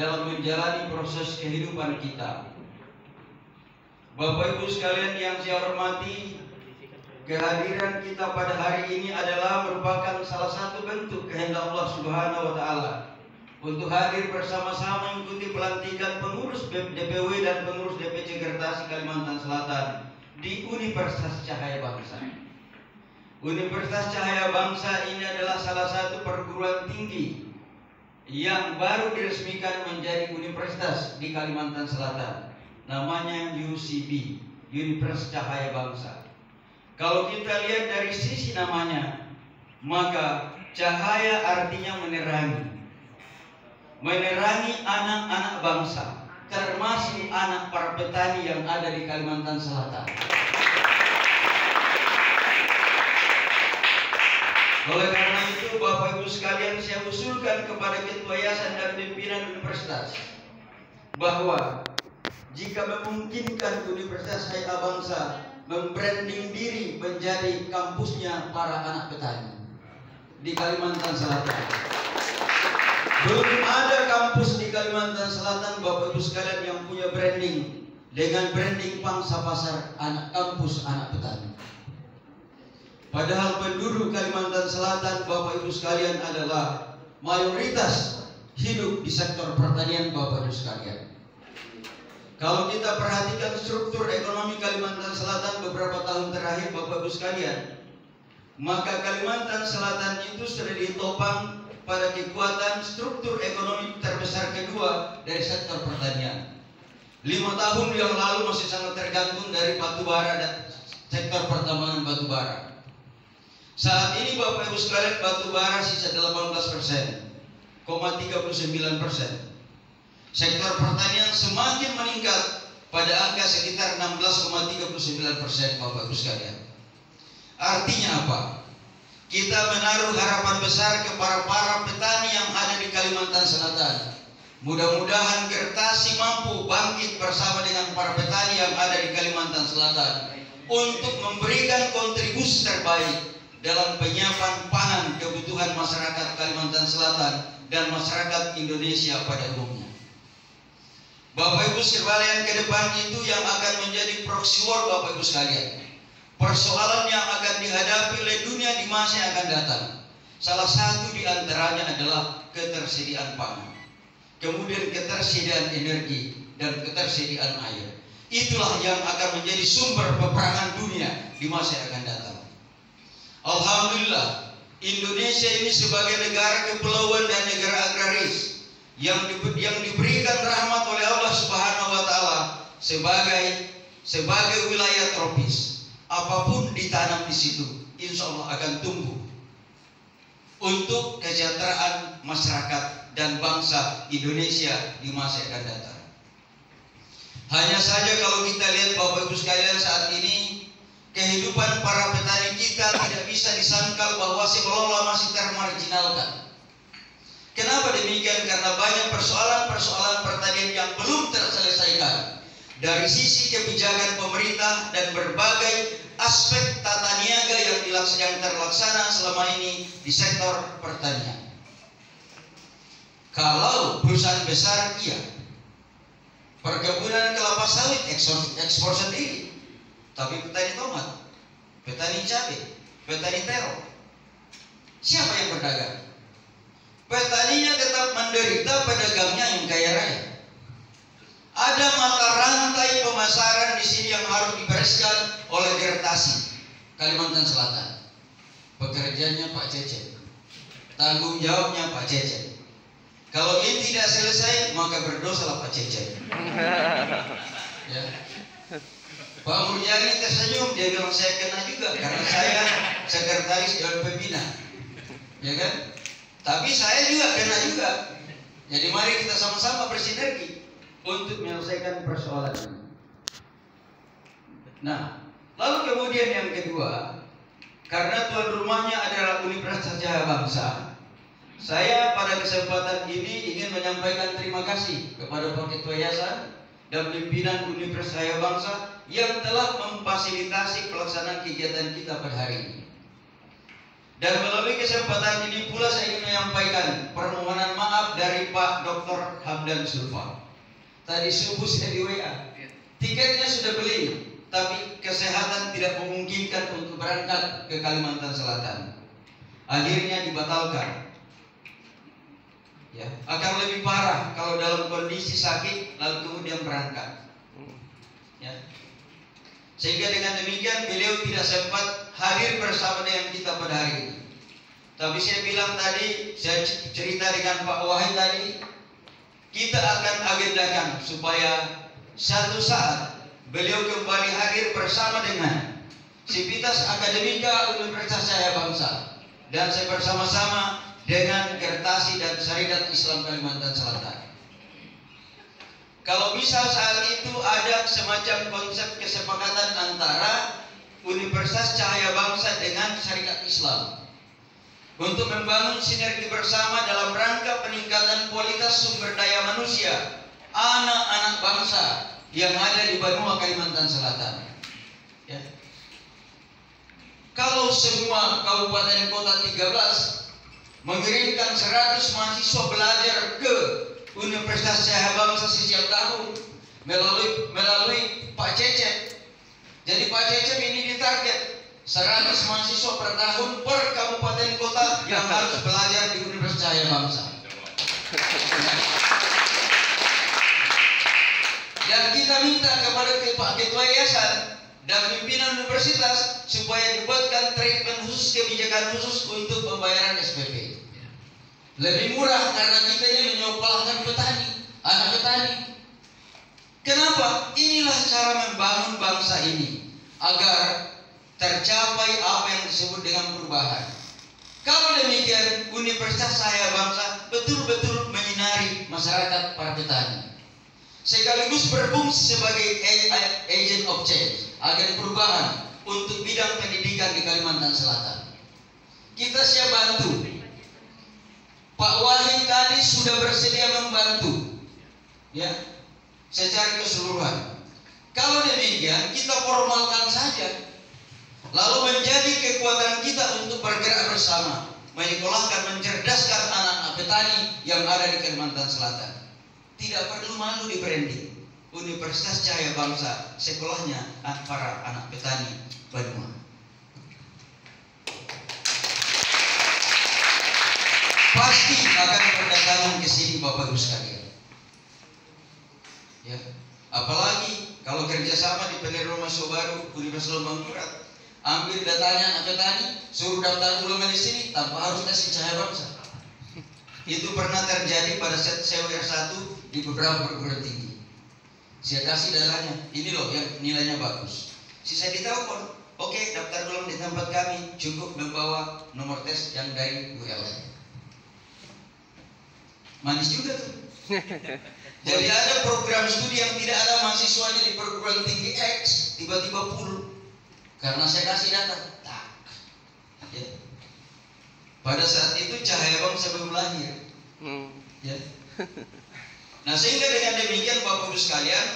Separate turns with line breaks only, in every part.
dalam menjalani proses kehidupan kita. Bapak Ibu sekalian yang saya hormati, kehadiran kita pada hari ini adalah merupakan salah satu bentuk kehendak Allah Subhanahu wa Ta'ala untuk hadir bersama-sama mengikuti pelantikan pengurus DPW dan pengurus DPC Gertasi Kalimantan Selatan di Universitas Cahaya Bangsa. Universitas Cahaya Bangsa ini adalah salah satu perguruan tinggi yang baru diresmikan menjadi universitas di Kalimantan Selatan. Namanya UCB, Universitas Cahaya Bangsa. Kalau kita lihat dari sisi namanya, maka cahaya artinya menerangi. Menerangi anak-anak bangsa, termasuk anak para petani yang ada di Kalimantan Selatan. Oleh karena itu, Bapak Ibu sekalian, saya usulkan kepada Ketua Yayasan dan pimpinan universitas bahwa jika memungkinkan Universitas Cahaya Bangsa membranding diri menjadi kampusnya para anak petani di Kalimantan Selatan. Belum ada kampus di Kalimantan Selatan, Bapak Ibu sekalian, yang punya branding dengan branding pangsa pasar kampus anak petani. Padahal penduduk Kalimantan Selatan, Bapak Ibu sekalian, adalah mayoritas hidup di sektor pertanian, Bapak Ibu sekalian. Kalau kita perhatikan struktur ekonomi Kalimantan Selatan beberapa tahun terakhir, Bapak Ibu sekalian, maka Kalimantan Selatan itu sudah ditopang pada kekuatan struktur ekonomi terbesar kedua dari sektor pertanian. 5 tahun yang lalu masih sangat tergantung dari batubara dan sektor pertambangan batubara. Saat ini Bapak Ibu sekalian, batubara sisa 18%, 39%. Sektor pertanian semakin meningkat pada angka sekitar 16,39%, Bapak Ibu sekalian. Artinya apa? Kita menaruh harapan besar kepada para petani yang ada di Kalimantan Selatan. Mudah-mudahan Gertasi mampu bangkit bersama dengan para petani yang ada di Kalimantan Selatan untuk memberikan kontribusi terbaik dalam penyiapan pangan kebutuhan masyarakat Kalimantan Selatan dan masyarakat Indonesia pada umumnya. Bapak Ibu sekalian, ke depan itu yang akan menjadi proxy war, Bapak Ibu sekalian. Persoalan yang akan dihadapi oleh dunia di masa yang akan datang, salah satu di antaranya adalah ketersediaan pangan, kemudian ketersediaan energi, dan ketersediaan air. Itulah yang akan menjadi sumber peperangan dunia di masa yang akan datang. Alhamdulillah, Indonesia ini sebagai negara kepulauan dan negara agraris yang diberikan rahmat oleh Allah Subhanahu wa Ta'ala sebagai wilayah tropis. Apapun ditanam di situ, insya Allah akan tumbuh untuk kesejahteraan masyarakat dan bangsa Indonesia di masa yang akan datang. Hanya saja kalau kita lihat Bapak Ibu sekalian, saat ini kehidupan para petani kita tidak bisa disangkal bahwa seolah-olah masih termarginalkan. Kenapa demikian? Karena banyak persoalan-persoalan pertanian yang belum terselesaikan dari sisi kebijakan pemerintah dan berbagai aspek tata niaga yang terlaksana selama ini di sektor pertanian. Kalau perusahaan besar, iya, perkebunan kelapa sawit ekspor sendiri, tapi petani tomat, petani cabai, petani terong, siapa yang berdagang? Petaninya tetap menderita, pedagangnya yang kaya raya. Ada mata rantai pemasaran di sini yang harus dibereskan oleh Gertasi Kalimantan Selatan. Pekerjaannya Pak Cecep, tanggung jawabnya Pak Cecep. Kalau ini tidak selesai, maka berdosalah Pak Cecep. Ya. Pak Murjani tersenyum, dia bilang saya kena juga karena saya sekretaris Dewan Pembina, ya kan? Tapi saya juga kena juga. Jadi mari kita sama-sama bersinergi untuk menyelesaikan persoalan ini. Nah, lalu kemudian yang kedua, karena tuan rumahnya adalah Universitas Cahaya Bangsa, saya pada kesempatan ini ingin menyampaikan terima kasih kepada Pak Ketua Yayasan dan pimpinan Universitas Cahaya Bangsa yang telah memfasilitasi pelaksanaan kegiatan kita pada hari ini. Dan melalui kesempatan ini pula saya ingin menyampaikan permohonan maaf dari Pak Dr. Hamdan Sulfa. Tadi subuh saya di WA, tiketnya sudah beli, tapi kesehatan tidak memungkinkan untuk berangkat ke Kalimantan Selatan. Akhirnya dibatalkan. Ya, akan lebih parah kalau dalam kondisi sakit lalu kemudian berangkat. Ya. Sehingga dengan demikian beliau tidak sempat hadir bersama dengan kita pada hari ini. Tapi saya bilang tadi, saya cerita dengan Pak Wahid tadi, kita akan agendakan supaya satu saat beliau kembali hadir bersama dengan Sivitas Akademika Universitas Cahaya Bangsa, dan saya bersama-sama dengan Gertasi dan Syarikat Islam Kalimantan Selatan. Kalau misal saat itu ada semacam konsep kesepakatan antara Universitas Cahaya Bangsa dengan Syarikat Islam untuk membangun sinergi bersama dalam rangka peningkatan kualitas sumber daya manusia anak-anak bangsa yang ada di Banua, Kalimantan Selatan. Ya. Kalau semua kabupaten kota 13 mengirimkan 100 mahasiswa belajar ke Universitas Cahaya Bangsa setiap tahun melalui Pak Cecep. Jadi Pak Cecep ini ditarget 100 mahasiswa per tahun per kabupaten kota yang harus belajar di Universitas Cahaya Bangsa. Dan kita minta kepada Pak Ketua Yayasan dan pimpinan universitas supaya dibuatkan treatment khusus, kebijakan khusus untuk pembayaran SPP. Lebih murah karena kita ini menyokolahkan petani, anak petani. Kenapa? Inilah cara membangun bangsa ini agar tercapai apa yang disebut dengan perubahan. Kalau demikian, Universitas Cahaya Bangsa betul-betul menyinari masyarakat para petani, sekaligus berfungsi sebagai agent of change, agen perubahan untuk bidang pendidikan di Kalimantan Selatan. Kita siap bantu. Pak Wahid tadi sudah bersedia membantu, ya, secara keseluruhan. Kalau demikian, kita formalkan saja, lalu menjadi kekuatan kita untuk bergerak bersama, menyekolahkan, mencerdaskan anak-anak petani yang ada di Kalimantan Selatan. Tidak perlu malu di branding. Universitas Cahaya Bangsa, sekolahnya para anak petani Banua. Pasti akan berdatangan ke sini Bapak Ibu sekalian. Ya, apalagi kalau kerjasama di Penerimaan Mahasiswa Baru Universitas Lambang Kurat, ambil datanya anak petani, suruh daftar ulama di sini tanpa harus kasih Cahaya Bangsa. Itu pernah terjadi pada set sewer 1 di beberapa perguruan tinggi. Saya kasih datanya, ini loh yang nilainya bagus. Sisa ditelepon, oke, daftar ulama di tempat kami, cukup membawa nomor tes yang dari ULM. Manis juga tuh. Jadi ada program studi yang tidak ada mahasiswanya di perguruan tinggi X, tiba-tiba full. Karena saya kasih data, tak. Ya. Pada saat itu Cahaya Bangsa belum lahir. Ya. Nah, sehingga dengan demikian Bapak Ibu sekalian,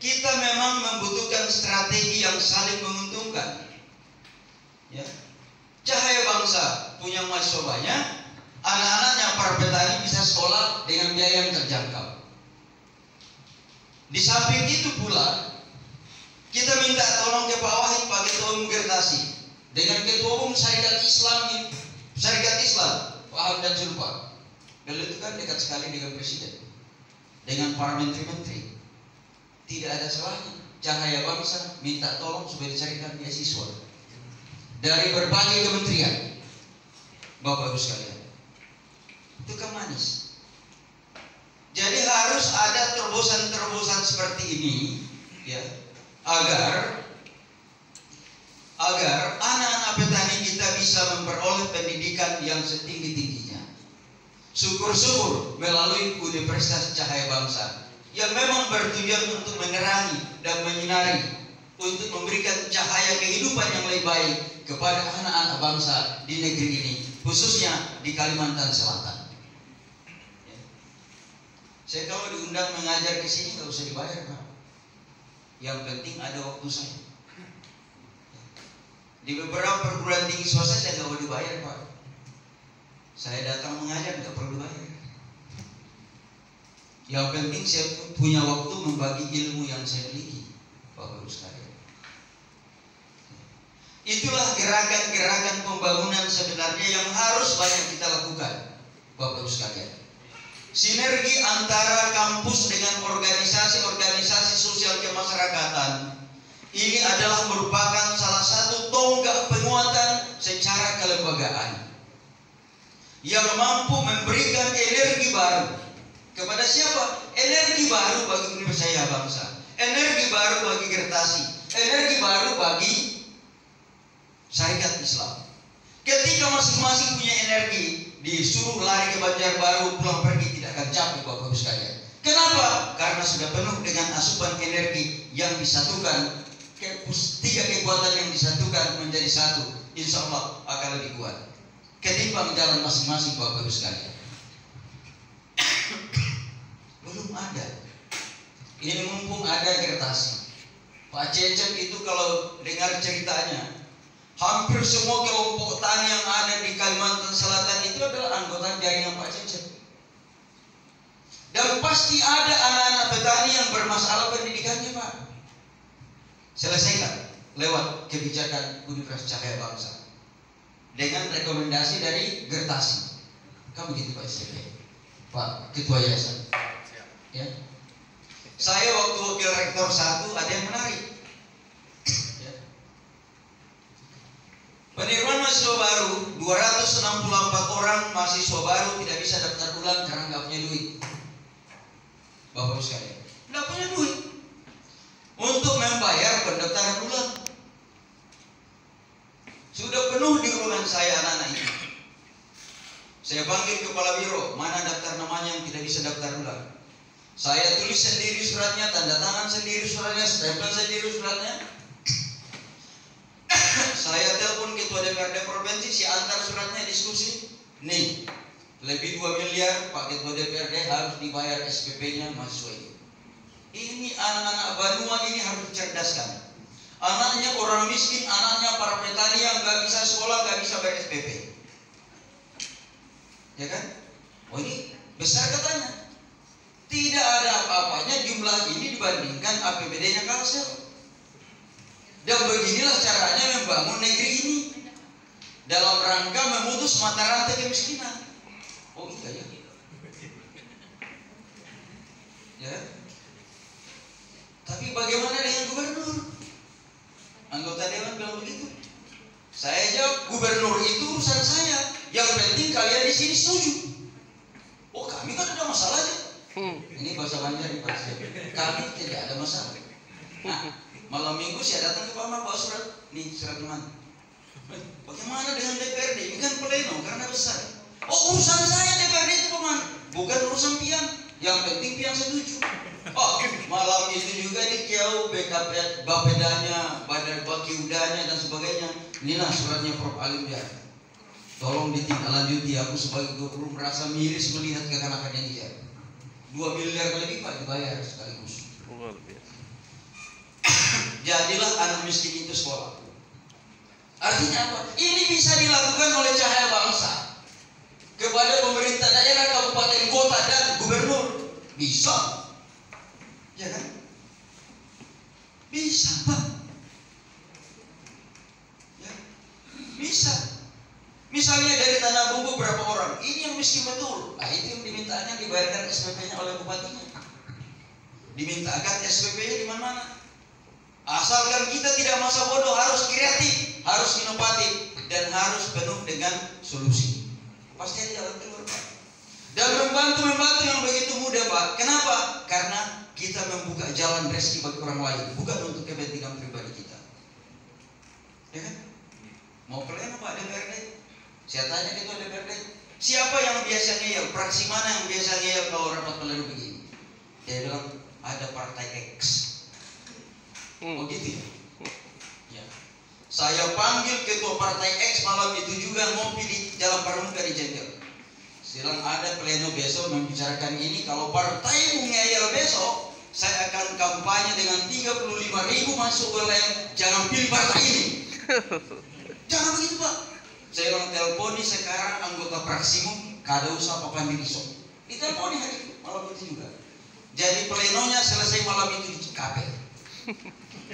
kita memang membutuhkan strategi yang saling menguntungkan. Ya. Cahaya Bangsa punya mahasiswa banyak, anak-anaknya para petani bisa sekolah dengan biaya yang terjangkau. Di samping itu pula, kita minta tolong ke Pak Wahid, Pak Ketua Umum Gertasi, dengan Ketua Umum Syarikat Islam, Pak Hamdan Sulfa. Beliau itu kan dekat sekali dengan Presiden, dengan para menteri-menteri. Tidak ada salahnya Cahaya Bangsa minta tolong supaya dicarikan beasiswa dari berbagai kementerian. Bapak Ibu sekalian, itu kan manis. Jadi harus ada terobosan-terobosan seperti ini, ya, agar anak-anak petani kita bisa memperoleh pendidikan yang setinggi-tingginya. Syukur-syukur melalui Universitas Cahaya Bangsa yang memang bertujuan untuk menerangi dan menyinari, untuk memberikan cahaya kehidupan yang lebih baik kepada anak-anak bangsa di negeri ini, khususnya di Kalimantan Selatan. Ya. Saya kalau diundang mengajar ke sini nggak usah dibayar, Pak. Yang penting ada waktu saya. Di beberapa perguruan tinggi swasta saya nggak mau dibayar, Pak. Saya datang mengajar nggak perlu bayar. Yang penting saya punya waktu membagi ilmu yang saya miliki, Bapak Ibu sekalian. Itulah gerakan-gerakan pembangunan sebenarnya yang harus banyak kita lakukan, Bapak Ibu sekalian. Sinergi antara kampus dengan organisasi-organisasi sosial kemasyarakatan ini adalah merupakan salah satu tonggak penguatan secara kelembagaan yang mampu memberikan energi baru kepada siapa? Energi baru bagi Universitas Bangsa, energi baru bagi Gertasi, energi baru bagi Syarikat Islam. Ketika masing-masing punya energi, disuruh lari ke Banjarbaru, pulang pergi tidak akan capek, Bapak Ibu sekalian. Kenapa? Karena sudah penuh dengan asupan energi yang disatukan. Tiga kekuatan yang disatukan menjadi satu, insya Allah akan lebih kuat ketimbang jalan masing-masing, Bapak Ibu sekalian. Belum ada. Ini mumpung ada Gertasi. Pak Cecep itu kalau dengar ceritanya, hampir semua kelompok tani yang ada di Kalimantan Selatan itu adalah anggota jaringan Pak Cecep. Dan pasti ada anak-anak petani yang bermasalah pendidikannya, Pak. Selesaikan lewat kebijakan Universitas Cahaya Bangsa dengan rekomendasi dari Gertasi. Kan begitu Pak SCP, Pak Ketua Yayasan. Ya. Saya waktu wakil rektor 1 ada yang menarik. Ya. Penerimaan mahasiswa baru 264 orang mahasiswa baru tidak bisa daftar ulang karena nggak punya duit. Bapak sekalian, nggak punya duit untuk membayar pendaftaran ulang. Sudah penuh di ruangan saya anak-anak itu. Saya panggil kepala biro, mana daftar namanya yang tidak bisa daftar ulang. Saya tulis sendiri suratnya, tanda tangan sendiri suratnya, stempel sendiri suratnya. Saya telepon ketua DPRD provinsi, saya antar suratnya, diskusi. Nih, lebih 2 miliar Pak Ketua DPRD harus dibayar SPP-nya mahasiswa ini. Ini anak-anak Banua ini harus dicerdaskan. Anaknya orang miskin, anaknya para petani yang nggak bisa sekolah, nggak bisa bayar SPP. Ya kan? Oh ini besar katanya. Tidak ada apa-apanya jumlah ini dibandingkan APBD-nya Kalsel. Dan beginilah caranya membangun negeri ini dalam rangka memutus mata rantai kemiskinan. Oh iya ya. Ya. Tapi bagaimana dengan gubernur? Anggota dewan bilang begitu. Saya jawab, gubernur itu urusan saya. Yang penting kalian di sini setuju. Oh kami kan ada masalahnya. Ini bahasa Banjar nih Pak. Kami tidak ada masalah. Nah, malam minggu saya datang ke Pak Mar bawa surat. Nih surat mana? Bagaimana dengan DPRD? Ini kan pleno karena besar. Oh urusan saya DPRD itu Pak Mar, bukan urusan pian. Yang penting pian setuju. Oh malam itu juga di Kiau BKP Bapedanya, Badan Bakiudanya dan sebagainya. Inilah suratnya Prof Alim dia. Tolong ditindaklanjuti, aku sebagai guru merasa miris melihat kekanakannya dia. 2 miliar lebih Pak dibayar sekaligus. Jadilah anak miskin itu sekolah. Artinya apa? Ini bisa dilakukan oleh Cahaya Bangsa kepada pemerintah daerah, kabupaten, kota dan gubernur. Bisa. Ya kan? Bisa Pak. Ya. Bisa. Misalnya dari Tanah Bumbu berapa orang? Ini yang miskin betul. Nah itu yang dimintanya dibayarkan SPP-nya oleh bupatinya. Dimintakan SPP-nya di mana-mana. Asalkan kita tidak masa bodoh, harus kreatif, harus inovatif, dan harus penuh dengan solusi. Pasti ada jalan keluar Pak. Dan membantu yang begitu mudah Pak. Kenapa? Karena kita membuka jalan rezeki bagi orang lain, bukan untuk kepentingan pribadi kita. Ya kan? Mau pleno Pak DPRD? Saya tanya ketua DPRD, siapa yang biasa ngeyel? Fraksi mana yang biasa ngeyel kalau rapat pleno begini? Dia bilang ada partai X. Oh gitu ya? Ya. Saya panggil ketua partai X malam itu juga ngopi di Jalan Pramuka di Jengkel. Silang ada pleno besok membicarakan ini. Kalau partai ngeyel besok, saya akan kampanye dengan 35.000 mahasiswa lain. Jangan pilih partai ini. Jangan begitu Pak. Saya bilang teleponi sekarang anggota praksimu, kada usah papan diri sok. Diteleponi hari itu, malam itu juga. Jadi plenonya selesai malam itu di Cikampek.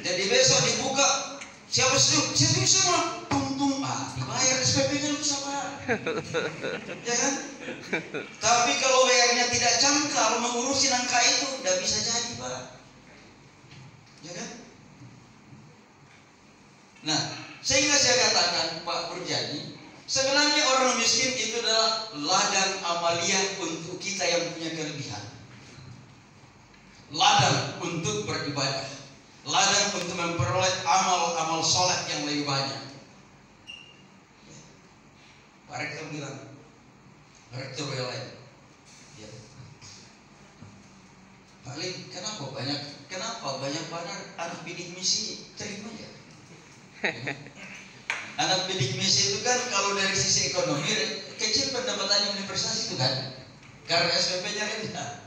Jadi besok dibuka, siapa semua? Tung, dibayar SPP-nya lusa Pak. Ya kan? Tapi kalau bayarnya tidak jangkau, mengurusin angka itu, tidak bisa jadi Pak. Ya kan? Nah, sehingga saya katakan Pak Purjani, sebenarnya orang miskin itu adalah ladang amalia untuk kita yang punya kelebihan. Ladang untuk beribadah, ladang untuk memperoleh amal-amal soleh yang lebih banyak. Pak Rektor bilang, Rektor yang lain, ya. Pak Lim, kenapa banyak anak bidik misi terima ya? Anak bidik misi itu kan kalau dari sisi ekonomi kecil pendapatannya universitas itu kan, karena SPP-nya rendah.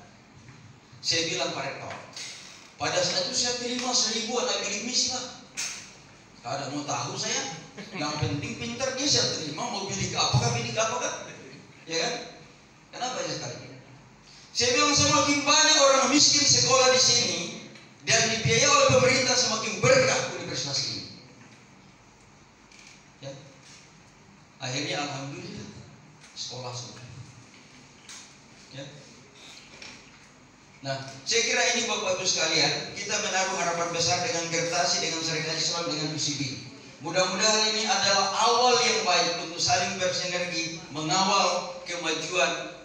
Saya bilang Pak Rektor, pada saat itu saya terima 1000 anak bidik misi Pak. Kada mau tahu saya, yang penting pintar dia saya terima, mau bidik apakah, ya kan? Kenapa ya sekali? Saya bilang semakin banyak orang miskin sekolah di sini dan dibiayai oleh pemerintah, semakin berkah universitas ini. Ya. Akhirnya alhamdulillah sekolah semua. Ya. Nah, saya kira ini Bapak Ibu sekalian, kita menaruh harapan besar dengan Gertasi, dengan Syarikat Islam, dengan UCB. Mudah-mudahan ini adalah awal yang baik untuk saling bersinergi mengawal kemajuan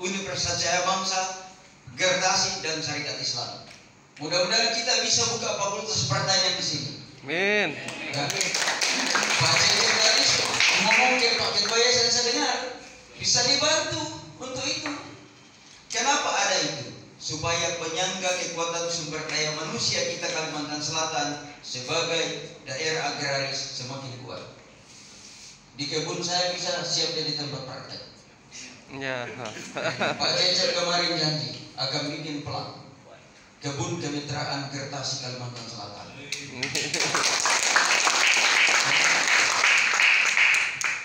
Universitas Cahaya Bangsa, Gertasi, dan Syarikat Islam. Mudah-mudahan kita bisa buka fakultas pertanian di sini.
Amin.
Ya. Pak Cecep tadi ngomong ke Pak Ketua, saya dengar bisa dibantu untuk itu. Kenapa ada itu? Supaya penyangga kekuatan sumber daya manusia kita Kalimantan Selatan sebagai daerah agraris semakin kuat. Di kebun saya bisa siap jadi tempat praktek.
Ya.
Pak Cecep kemarin janji akan bikin pelang kebun kemitraan Gertasi Kalimantan Selatan.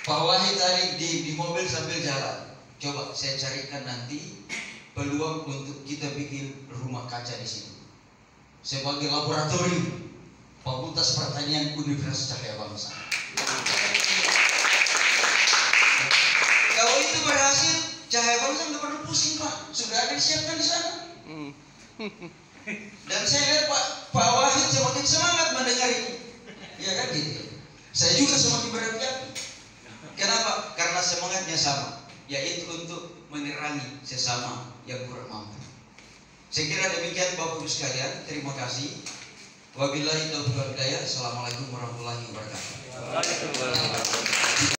Pak Wahid tadi di mobil sambil jalan, coba saya carikan nanti peluang untuk kita bikin rumah kaca di sini sebagai laboratorium Fakultas Pertanian Universitas Cahaya Bangsa. Kalau itu berhasil, Cahaya Bangsa nggak perlu pusing Pak, sudah ada disiapkan di sana. Dan saya lihat Pak Wahid semakin semangat mendengar ini, ya kan gitu. Saya juga semakin berapi-api. Kenapa? Karena semangatnya sama, yaitu untuk menerangi sesama yang kurang mampu. Saya kira demikian Bapak Ibu sekalian. Terima kasih. Wabillahi taufiq wal hidayah. Assalamualaikum warahmatullahi wabarakatuh.